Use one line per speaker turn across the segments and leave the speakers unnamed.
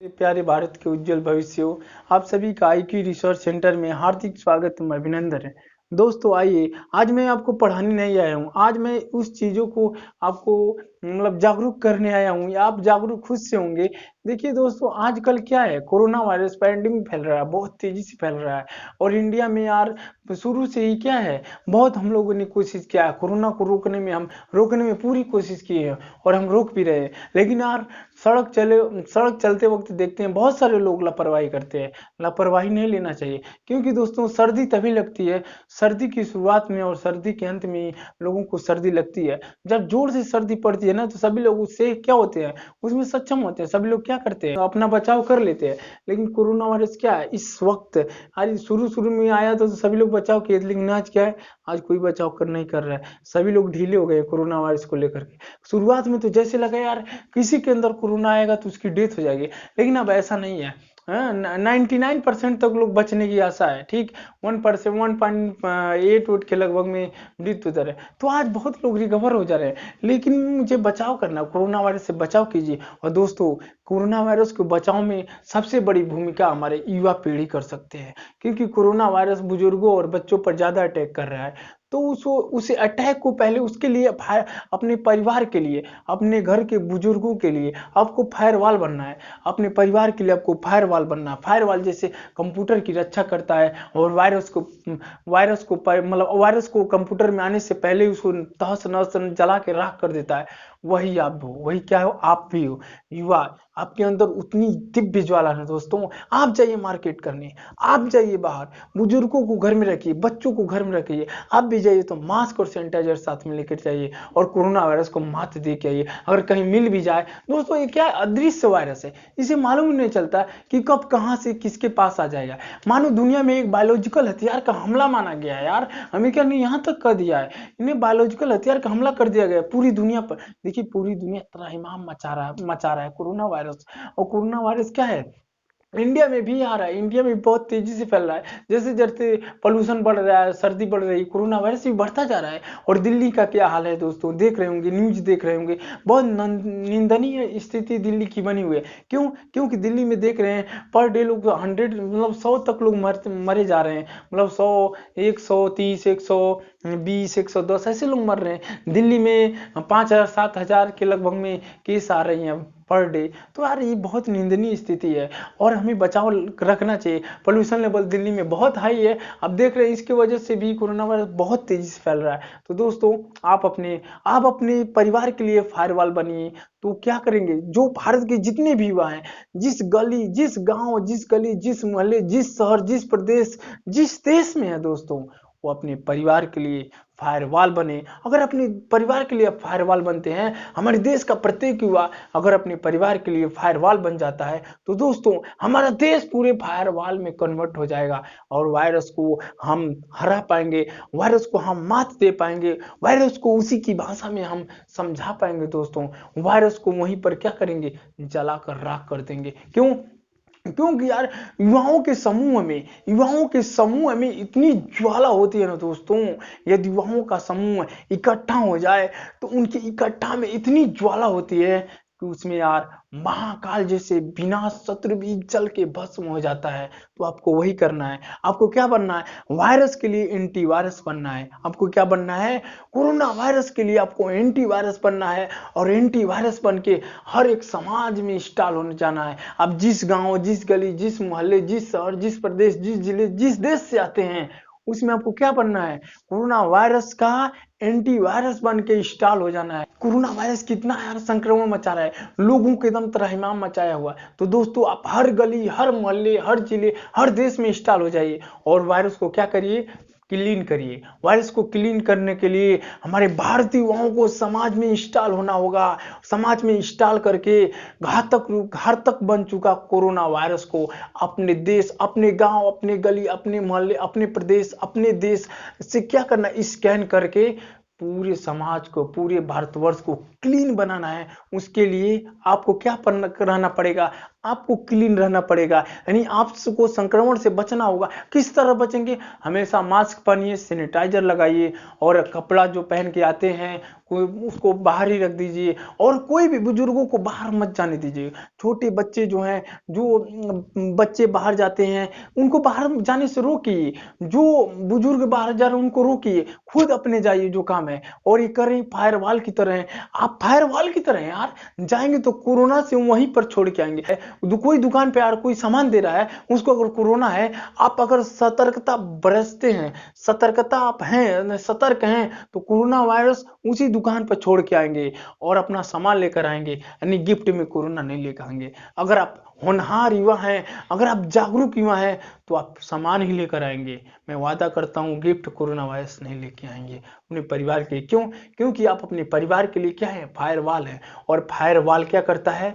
मेरे प्यारे भारत के उज्जवल भविष्य हो। आप सभी का आईक्यू रिसर्च सेंटर में हार्दिक स्वागत एवं अभिनंदन है। दोस्तों आइए, आज मैं आपको पढ़ाने नहीं आया हूँ। आज मैं उस चीज़ों को आपको जागरूक करने आया हूँ या आप जागरूक खुद से होंगे। देखिए दोस्तों, आजकल क्या है, कोरोना वायरस पैंडेमिक फैल रहा है, बहुत तेज़ी से फैल रहा है। और इंडिया में यार शुरू से ही क्या है, बहुत हम लोगों ने कोशिश किया है कोरोना को रोकने में। हम रोकने में पूरी कोशिश की है और हम रोक भी रहे हैं। लेकिन यार सड़क चलते वक्त देखते हैं बहुत सारे लोग लापरवाही करते हैं। लापरवाही नहीं लेना चाहिए, क्योंकि दोस्तों सर्दी तभी लगती है, सर्दी की शुरुआत में और सर्दी के अंत में लोगों को सर्दी लगती है। जब जोर से सर्दी पड़ती है ना, तो सभी लोग उससे क्या होते हैं, उसमें सक्षम होते हैं। सभी लोग क्या करते हैं, अपना बचाव कर लेते हैं। लेकिन कोरोना वायरस क्या है इस वक्त, आज शुरू शुरू में आया तो सभी लोग बचाव किए, लेकिन आज क्या है, आज कोई बचाव कर नहीं कर रहा है। सभी लोग ढीले हो गए कोरोना वायरस को लेकर के। शुरुआत में तो जैसे लगा यार किसी के अंदर कोरोना आएगा तो उसकी डेथ हो जाएगी, लेकिन अब ऐसा नहीं है। 99% तक लोग बचने की आशा है, ठीक। 1% 1.8 के लगभग में मृत्यु दर है। तो आज बहुत लोग रिकवर हो जा रहे हैं। लेकिन मुझे बचाव करना, कोरोना वायरस से बचाव कीजिए। और दोस्तों, कोरोना वायरस के बचाव में सबसे बड़ी भूमिका हमारे युवा पीढ़ी कर सकते हैं, क्योंकि कोरोना वायरस बुजुर्गों और बच्चों पर ज्यादा अटैक कर रहा है। तो उस अटैक को पहले उसके लिए अपने परिवार के लिए, अपने घर के बुजुर्गों के लिए आपको फायरवॉल बनना है। अपने परिवार के लिए आपको फायरवॉल बनना है। फायरवॉल जैसे कंप्यूटर की रक्षा करता है और वायरस को कंप्यूटर में आने से पहले उसको तहस नहस जला के राख कर देता है। वही आप हो, वही क्या हो, आप भी हो। युवा, आपके अंदर उतनी दिव्य ज्वाला है दोस्तों। आप जाइए मार्केट करने, आप जाइए बाहर, बुजुर्गों को घर में रखिए, बच्चों को घर में रखिए। आप भी जाइए तो मास्क और सैनिटाइजर साथ में लेकर जाइए और कोरोना वायरस को मात दे के आइए। अगर कहीं मिल भी जाए दोस्तों, ये क्या है, अदृश्य वायरस है, इसे मालूम ही नहीं चलता कि कब कहां से किसके पास आ जाएगा। मानो दुनिया में एक बायोलॉजिकल हथियार का हमला माना गया है यार। अमेरिका ने यहां तक कर दिया है, इन्हें बायोलॉजिकल हथियार का हमला कर दिया गया है पूरी दुनिया पर। देखिए पूरी दुनिया त्राहिमाम मचा रहा है कोरोना वायरस। और कोरोना वायरस क्या है, इंडिया में भी आ रहा है, इंडिया में बहुत तेजी से फैल रहा है। जैसे जैसे पोल्यूशन बढ़ रहा है, सर्दी बढ़ रही है, कोरोना वायरस भी बढ़ता जा रहा है। और दिल्ली का क्या हाल है दोस्तों, देख रहे होंगे, न्यूज देख रहे होंगे। बहुत निंदनीय स्थिति दिल्ली की बनी हुई है। क्यों? क्योंकि दिल्ली में देख रहे हैं पर डे लोग 100 मतलब 100 तक लोग मरे जा रहे हैं। मतलब 100, 130, 120, 110 ऐसे लोग मर रहे हैं। दिल्ली में 5,000 7,000 के लगभग में केस आ रही हैं पर डे। तो यार ये बहुत निंदनीय स्थिति है और हमें बचाव रखना चाहिए। पोल्यूशन लेवल दिल्ली में बहुत हाई है। अब देख रहे हैं इसकी वजह से भी कोरोना वायरस बहुत तेजी से फैल रहा है। तो दोस्तों, आप अपने परिवार के लिए फायरवॉल बनिए। तो क्या करेंगे, जो भारत के जितने भी युवा हैं, जिस गली, जिस गांव, जिस गली, जिस मोहल्ले, जिस शहर, जिस प्रदेश, जिस देश में है दोस्तों, वो अपने परिवार के लिए फायरवॉल बने। अगर अपने परिवार के लिए फायरवॉल बनते हैं, हमारे देश का प्रत्येक युवा अगर अपने परिवार के लिए फायरवॉल बन जाता है, तो दोस्तों हमारा देश पूरे फायरवॉल में कन्वर्ट हो जाएगा और वायरस को हम हरा पाएंगे, वायरस को हम मात दे पाएंगे, वायरस को उसी की भाषा में हम समझा पाएंगे दोस्तों। वायरस को वहीं पर क्या करेंगे, जलाकर राख कर देंगे। क्यों? क्योंकि यार युवाओं के समूह में इतनी ज्वाला होती है ना दोस्तों। यदि युवाओं का समूह इकट्ठा हो जाए तो उनकी इकट्ठा में इतनी ज्वाला होती है कि उसमें यार महाकाल जैसे विनाश शत्रु भी जल के भस्म हो जाता है। तो आपको वही करना है। आपको क्या बनना है, वायरस के लिए एंटीवायरस बनना है। आपको क्या बनना है, कोरोना वायरस के लिए आपको एंटीवायरस बनना है। और एंटीवायरस बन के हर एक समाज में इंस्टॉल होने जाना है। आप जिस गांव, जिस गली, जिस मोहल्ले, जिस शहर, जिस प्रदेश, जिस जिले, जिस देश से आते हैं, उसमें आपको क्या बनना है, कोरोना वायरस का एंटीवायरस बन के इंस्टॉल हो जाना है। कोरोना वायरस कितना यार संक्रमण मचा रहा है, लोगों को एकदम त्रहिमाम मचाया हुआ है। तो दोस्तों आप हर गली, हर मोहल्ले, हर जिले, हर देश में इंस्टॉल हो जाइए और वायरस को क्या करिए, क्लीन करिए। वायरस को क्लीन करने के लिए हमारे भारतीय युवाओं को समाज में इंस्टॉल होना होगा। समाज में इंस्टॉल करके घातक बन चुका कोरोना वायरस को अपने देश, अपने गांव, अपने गली, अपने मोहल्ले, अपने प्रदेश, अपने देश से क्या करना, स्कैन करके पूरे समाज को, पूरे भारतवर्ष को क्लीन बनाना है। उसके लिए आपको क्या रहना पड़ेगा, आपको क्लीन रहना पड़ेगा, यानी आपको संक्रमण से बचना होगा। किस तरह बचेंगे? हमेशा मास्क पहनिए, सैनिटाइजर लगाइए, और कपड़ा जो पहन के आते हैं कोई उसको बाहर ही रख दीजिए, और कोई भी बुजुर्गों को बाहर मत जाने दीजिए। छोटे बच्चे जो हैं, जो बच्चे बाहर जाते हैं उनको बाहर जाने से रोकिए, जो बुजुर्ग बाहर जा रहे हैं उनको रोकिए, खुद अपने जाइए जो काम है। और ये करें फायरवॉल की तरह हैं, आप फायरवॉल की तरह हैं यार, जाएंगे तो कोरोना से वहीं पर छोड़ के आएंगे। कोई दुकान पे यार कोई सामान दे रहा है, उसको अगर कोरोना है, आप अगर सतर्कता बरतते हैं, सतर्कता आप हैं, सतर्क हैं, तो कोरोना वायरस उसी दुकान पर छोड़ के आएंगे और अपना सामान लेकर आएंगे, यानी गिफ्ट में कोरोना नहीं लेकर आएंगे। अगर आप होनहार युवा हैं, अगर आप जागरूक युवा हैं, तो आप सामान ही लेकर आएंगे। मैं वादा करता हूं गिफ्ट कोरोना वायरस नहीं लेके आएंगे अपने परिवार के लिए। क्यों? क्योंकि आप अपने परिवार के लिए क्या है, फायरवॉल है। और फायरवॉल क्या करता है,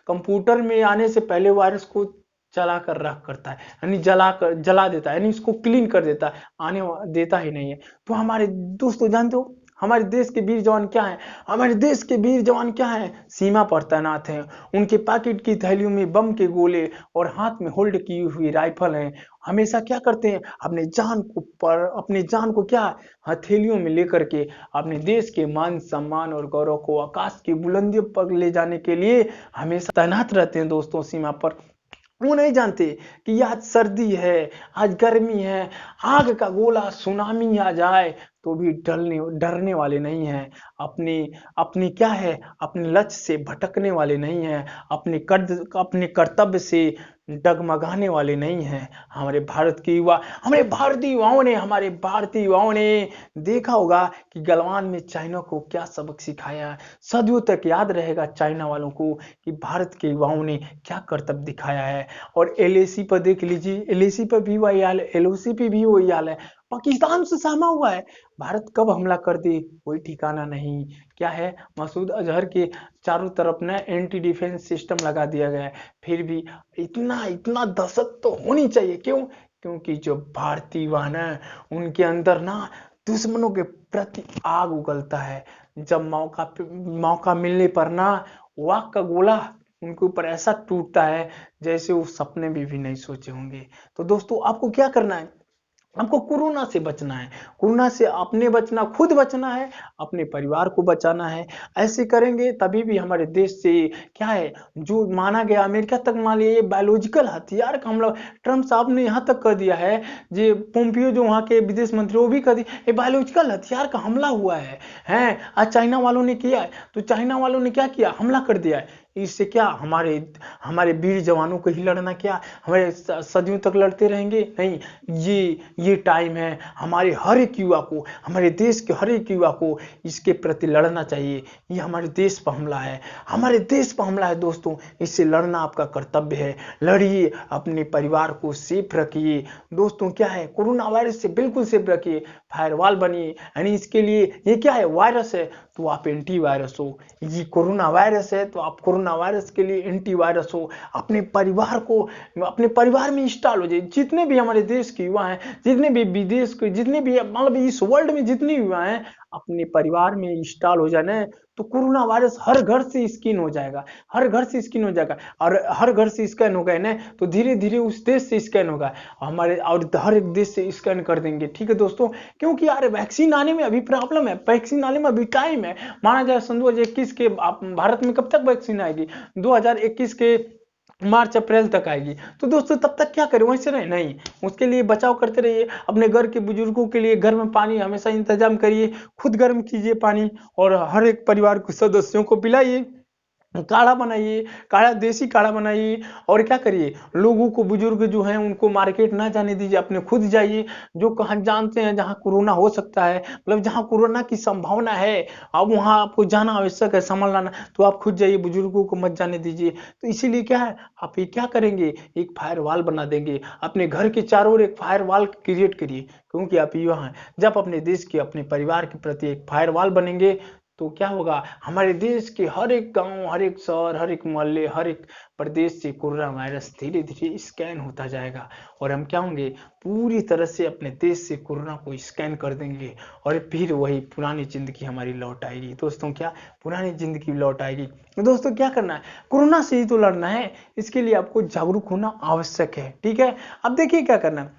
कंप्यूटर में आने से पहले वायरस को चला कर रख करता है, यानी जला देता है, यानी इसको क्लीन कर देता है, आने देता ही नहीं है। तो हमारे दोस्तों जानते हो हमारे देश के वीर जवान क्या हैं? हमारे देश के वीर जवान क्या हैं? सीमा पर तैनात हैं। उनके पैकेट की थैलियों में बम के गोले और हाथ में होल्ड की हुई राइफल हैं। हमेशा क्या करते हैं, अपने जान को क्या हथेलियों में लेकर के अपने देश के मान सम्मान और गौरव को आकाश की बुलंदियों पर ले जाने के लिए हमेशा तैनात रहते हैं दोस्तों सीमा पर। वो नहीं जानते कि आज सर्दी है, आज गर्मी है, आग का गोला सुनामी आ जाए तो भी डरने वाले नहीं हैं। अपने अपने क्या है, अपने लक्ष्य से भटकने वाले नहीं हैं, अपने कर्तव्य से डगमगाने वाले नहीं हैं। हमारे भारतीय युवाओं ने देखा होगा कि गलवान में चाइना को क्या सबक सिखाया। सदियों तक याद रहेगा चाइना वालों को कि भारत के युवाओं ने क्या कर्तव्य दिखाया है। और एलएसी पर देख लीजिए, एलएसी पर भी वही हाल है, एलओसी पे भी वही हाल है। पाकिस्तान से सहमा हुआ है, भारत कब हमला कर दे कोई ठिकाना नहीं। क्या है, मसूद अजहर के चारों तरफ ना एंटी डिफेंस सिस्टम लगा दिया गया है, फिर भी इतना इतना दहशत तो होनी चाहिए। क्यों? क्योंकि जो भारतीय वाहन है उनके अंदर ना दुश्मनों के प्रति आग उगलता है। जब मौका मिलने पर ना वाक का गोला उनके ऊपर ऐसा टूटता है जैसे वो सपने भी नहीं सोचे होंगे। तो दोस्तों आपको क्या करना है, आपको कोरोना से बचना है। कोरोना से अपने बचना, खुद बचना है, अपने परिवार को बचाना है। ऐसे करेंगे तभी भी हमारे देश से क्या है, जो माना गया अमेरिका तक मान लिया ये बायोलॉजिकल हथियार का हमला, ट्रम्प साहब ने यहाँ तक कर दिया है, जे पोम्पियो जो वहाँ के विदेश मंत्री वो भी कर दिया ये बायोलॉजिकल हथियार का हमला हुआ है। हैं आज चाइना वालों ने किया है, तो चाइना वालों ने क्या किया, हमला कर दिया है। इससे क्या हमारे हमारे वीर जवानों को ही लड़ना, क्या हमारे सदियों तक लड़ते रहेंगे? नहीं, ये टाइम है हमारे हर एक युवा को, हमारे देश के हर एक युवा को इसके प्रति लड़ना चाहिए। ये हमारे देश पर हमला है, हमारे देश पर हमला है दोस्तों, इससे लड़ना आपका कर्तव्य है। लड़िए, अपने परिवार को सेफ रखिए दोस्तों। क्या है, कोरोना वायरस से बिल्कुल सेफ रखिए, फायरवॉल बनिए। यानी इसके लिए ये क्या है, वायरस है तो आप एंटी वायरस हो, ये कोरोना वायरस है तो आप कोरोना वायरस के लिए एंटी वायरस हो। अपने परिवार को, अपने परिवार में इंस्टॉल हो जाए। जितने भी हमारे देश के युवा हैं, जितने भी विदेश के, जितने भी मतलब इस वर्ल्ड में जितने युवा हैं, अपने परिवार में इंस्टॉल हो जाना, तो कोरोना वायरस हर घर से स्किन हो जाएगा, हर घर से स्किन हो जाएगा। और हर घर से स्कैन हो गए ना तो धीरे धीरे उस देश से स्कैन होगा हमारे, और हर एक देश से स्कैन कर देंगे। ठीक है दोस्तों, क्योंकि यार वैक्सीन आने में अभी प्रॉब्लम है, वैक्सीन आने में अभी टाइम है। माना जाए सन 2021 के भारत में कब तक वैक्सीन आएगी, 2021 के मार्च अप्रैल तक आएगी। तो दोस्तों तब तक क्या करें, वैसे रहे नहीं, उसके लिए बचाव करते रहिए। अपने घर के बुजुर्गों के लिए घर में पानी हमेशा इंतजाम करिए, खुद गर्म कीजिए पानी, और हर एक परिवार के सदस्यों को पिलाइए। काढ़ा बनाइए, काढ़ा देसी काढ़ा बनाइए। और क्या करिए, लोगों को, बुजुर्ग जो हैं उनको मार्केट ना जाने दीजिए, अपने खुद जाइए। जो कहाँ जानते हैं जहाँ कोरोना हो सकता है, मतलब जहाँ कोरोना की संभावना है, अब वहाँ आपको जाना आवश्यक है, सामान लाना, तो आप खुद जाइए, बुजुर्गों को मत जाने दीजिए। तो इसीलिए क्या है, आप ये क्या करेंगे, एक फायर वॉल बना देंगे, अपने घर के चारों ओर एक फायर वॉल क्रिएट करिए। क्योंकि आप युवा हैं, जब अपने देश के, अपने परिवार के प्रति एक फायर वॉल बनेंगे तो क्या होगा, हमारे देश के हर एक गांव, हर एक शहर, हर एक मोहल्ले, हर एक प्रदेश से कोरोना वायरस धीरे धीरे स्कैन होता जाएगा। और हम क्या होंगे, पूरी तरह से अपने देश से कोरोना को स्कैन कर देंगे और फिर वही पुरानी जिंदगी हमारी लौट आएगी। दोस्तों क्या पुरानी जिंदगी लौट आएगी। तो दोस्तों क्या करना है, कोरोना से ही तो लड़ना है, इसके लिए आपको जागरूक होना आवश्यक है। ठीक है, अब देखिए क्या करना है,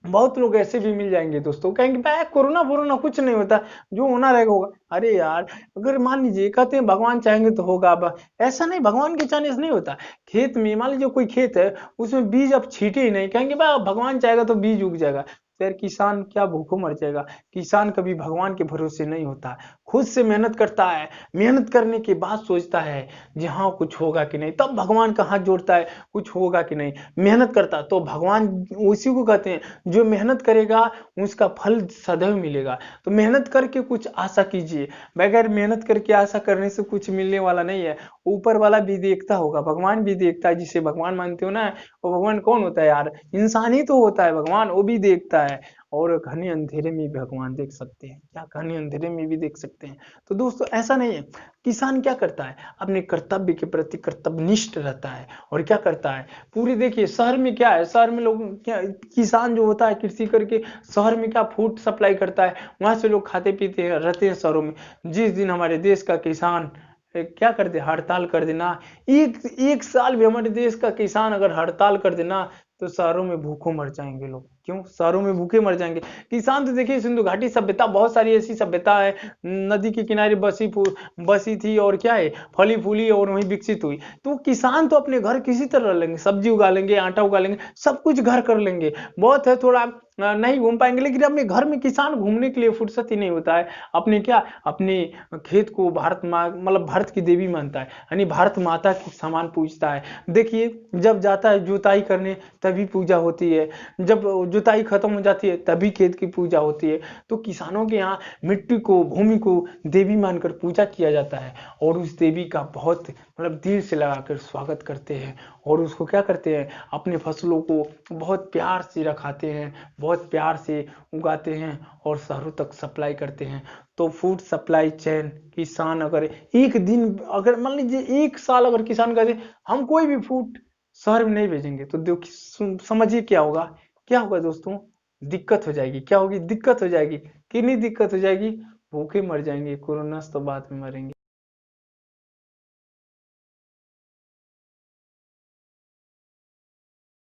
बहुत लोग ऐसे भी मिल जाएंगे दोस्तों, कहेंगे भाई कोरोना वोरोना कुछ नहीं होता, जो होना रहेगा होगा। अरे यार, अगर मान लीजिए कहते हैं भगवान चाहेंगे तो होगा, अब ऐसा नहीं, भगवान के चाहने से नहीं होता। खेत में मान लीजिए कोई खेत है, उसमें बीज अब छीटे ही नहीं, कहेंगे भाई भगवान चाहेगा तो बीज उग जाएगा। तो यार किसान क्या भूखों मर जाएगा। किसान कभी भगवान के भरोसे नहीं होता, खुद से मेहनत करता है, मेहनत करने के बाद सोचता है जी हाँ कुछ होगा कि नहीं, तब भगवान का हाथ जोड़ता है कुछ होगा कि नहीं। मेहनत करता तो भगवान उसी को कहते हैं, जो मेहनत करेगा उसका फल सदैव मिलेगा। तो मेहनत करके कुछ आशा कीजिए, बगैर मेहनत करके आशा करने से कुछ मिलने वाला नहीं है। ऊपर वाला भी देखता होगा, भगवान भी देखता है, जिसे भगवान मानते हो ना, वो भगवान कौन होता है यार, इंसान ही तो होता है भगवान, वो भी देखता है। और घने अंधेरे में भी भगवान देख सकते हैं, क्या घने अंधेरे में भी देख सकते हैं। तो दोस्तों ऐसा नहीं है, किसान क्या करता है, अपने कर्तव्य के प्रति कर्तव्यनिष्ठ रहता है और क्या करता है, पूरी देखिए शहर में क्या है, शहर में लोग क्या, किसान जो होता है कृषि करके शहर में क्या फूड सप्लाई करता है, वहां से लोग खाते पीते हैं रहते हैं शहरों में। जिस दिन हमारे देश का किसान क्या कर दे, हड़ताल कर देना, एक एक साल भी हमारे देश का किसान अगर हड़ताल कर देना, तो शहरों में भूखों मर जाएंगे लोग। क्यों शहरों में भूखे मर जाएंगे, किसान तो देखिए सिंधु घाटी सभ्यता, बहुत सारी ऐसी सभ्यता है नदी के किनारे बसी थी और क्या है फली फूली और वहीं विकसित हुई। तो किसान तो अपने घर किसी तरह लेंगे, सब्जी उगा लेंगे, आटा उगा लेंगे, सब कुछ घर कर लेंगे। बहुत है थोड़ा नहीं घूम पाएंगे, लेकिन अपने घर में किसान घूमने के लिए फुर्सत ही नहीं होता है। अपने क्या, अपने खेत को भारत माँ मतलब भारत की देवी मानता है, यानी भारत माता के समान पूजता है। देखिए जब जाता है जुताई करने तभी पूजा होती है, जब जुताई खत्म हो जाती है तभी खेत की पूजा होती है। तो किसानों के यहाँ मिट्टी को, भूमि को देवी मानकर पूजा किया जाता है और उस देवी का बहुत मतलब दिल से लगाकर स्वागत करते हैं और उसको क्या करते हैं, अपने फसलों को बहुत प्यार से रखाते हैं, बहुत प्यार से उगाते हैं और शहरों तक सप्लाई करते हैं। तो फूड सप्लाई चेन, किसान अगर एक दिन, अगर मान लीजिए एक साल अगर किसान कहते हम कोई भी फूड शहर में नहीं भेजेंगे, तो देखिए समझिए क्या होगा, क्या होगा दोस्तों, दिक्कत हो जाएगी। क्या होगी, दिक्कत हो जाएगी, कितनी दिक्कत हो जाएगी, भूखे मर जाएंगे, कोरोना से तो बाद में मरेंगे।